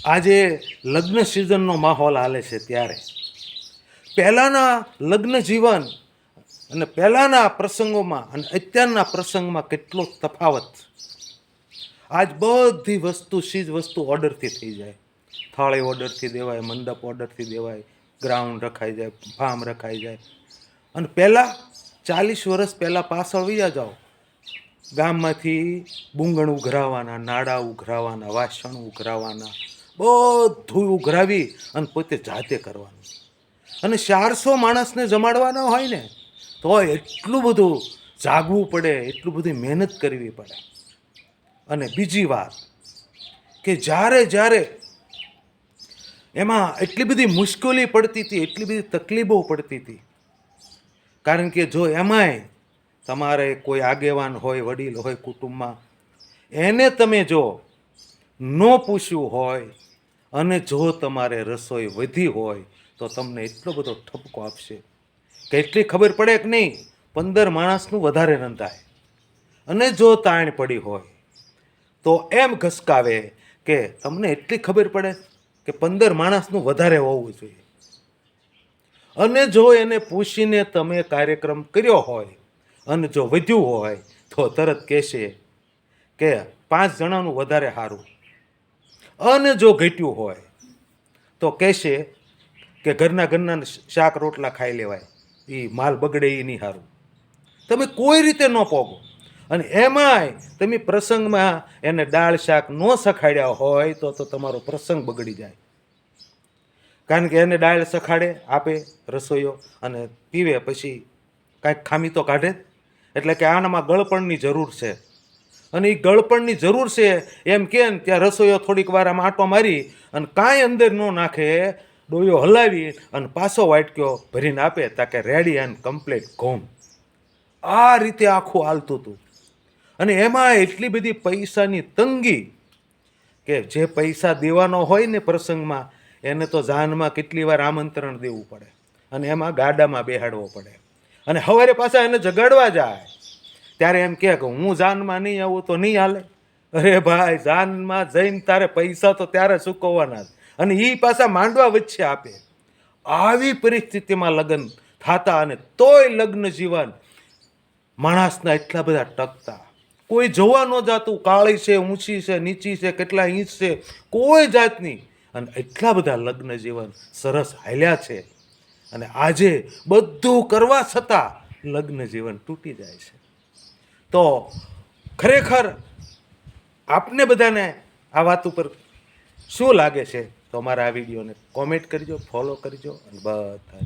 આજે લગ્ન સિઝનનો માહોલ હાલે છે ત્યારે પહેલાંના લગ્ન જીવન અને પહેલાંના પ્રસંગોમાં અને અત્યારના પ્રસંગમાં કેટલો તફાવત. આજ બધી વસ્તુ ચીજ વસ્તુ ઓર્ડરથી થઈ જાય. થાળી ઓર્ડરથી દેવાય, મંડપ ઓર્ડરથી દેવાય, ગ્રાઉન્ડ રખાઈ જાય, ફાર્મ રખાઈ જાય. અને પહેલાં 40 વર્ષ પહેલાં પાછળ વયા જાઓ, ગામમાંથી બુંગણ ઉઘરાવાના, નાડા ઉઘરાવાના, વાસણ ઉઘરાવાના, બધું ઉઘરાવી અને પોતે જાતે કરવાનું. અને 400 માણસને જમાડવાના હોય ને તો એટલું બધું જાગવું પડે, એટલું બધી મહેનત કરવી પડે. અને બીજી વાત કે જ્યારે એમાં એટલી બધી મુશ્કેલી પડતી હતી, એટલી બધી તકલીફો પડતી હતી. કારણ કે જો એમાંય તમારે કોઈ આગેવાન હોય, વડીલ હોય કુટુંબમાં, એને તમે જો ન પૂછ્યું હોય અને જો તમારે રસોઈ વધી હોય તો તમને એટલો બધો ઠપકો આપશે કે એટલી ખબર પડે કે નહીં 15 માણસનું વધારે રંધાય. અને જો તાણ પડી હોય તો એમ ઘસકાવે કે તમને એટલી ખબર પડે કે 15 માણસનું વધારે હોવું જોઈએ. અને જો એને પૂછીને તમે કાર્યક્રમ કર્યો હોય અને જો વધ્યું હોય તો તરત કહેશે કે 5 જણાનું વધારે સારું. અને જો ઘટ્યું હોય તો કહેશે કે ઘરના શાક રોટલા ખાઈ લેવાય, એ માલ બગડે એ નહીં સારું. તમે કોઈ રીતે ન પોગો. અને એમાંય તમે પ્રસંગમાં એને દાળ શાક ન સખાડ્યા હોય તો તમારો પ્રસંગ બગડી જાય. કારણ કે એને દાળ સખાડે આપે રસોઈયો અને પીવે પછી કાંઈક ખામી તો કાઢે જ. એટલે કે આનામાં ગળપણની જરૂર છે. અને એ ગળપણની જરૂર છે એમ કે ને ત્યાં રસોઈયો થોડીક વાર આમ આંટો મારી અને કાંઈ અંદર ન નાખે, ડોયો હલાવી અને પાછો વાટક્યો ભરીને આપે તાકે રેડી એન્ડ કમ્પ્લીટ ઘઉં. આ રીતે આખું હાલતું હતું. અને એમાં એટલી બધી પૈસાની તંગી કે જે પૈસા દેવાનો હોય ને પ્રસંગમાં એને તો જાનમાં કેટલી વાર આમંત્રણ દેવું પડે અને એમાં ગાડામાં બેહાડવો પડે. અને સવારે પાછા એને જગાડવા જાય ત્યારે એમ કહે કે હું જાનમાં નહીં આવું તો નહીં હાલે. અરે ભાઈ, જાનમાં જઈને તારે પૈસા તો ત્યારે ચૂકવવાના જ, અને એ પાછા માંડવા વચ્ચે આપે. આવી પરિસ્થિતિમાં લગ્ન થતા અને તોય લગ્ન જીવન માણસના એટલા બધા ટકતા. કોઈ જોવા ન જાતું, કાળી છે, ઊંચી છે, નીચી છે, કેટલા ઇંચ છે, કોઈ જાતની. અને એટલા બધા લગ્ન જીવન સરસ હાલ્યા છે. અને આજે બધું કરવા છતાં લગ્ન જીવન તૂટી જાય છે. તો ખરેખર આપને બધાને આ વાત ઉપર શું લાગે છે તો અમારા આ વિડીયોને કોમેન્ટ કરજો, ફોલો કરજો અને બધા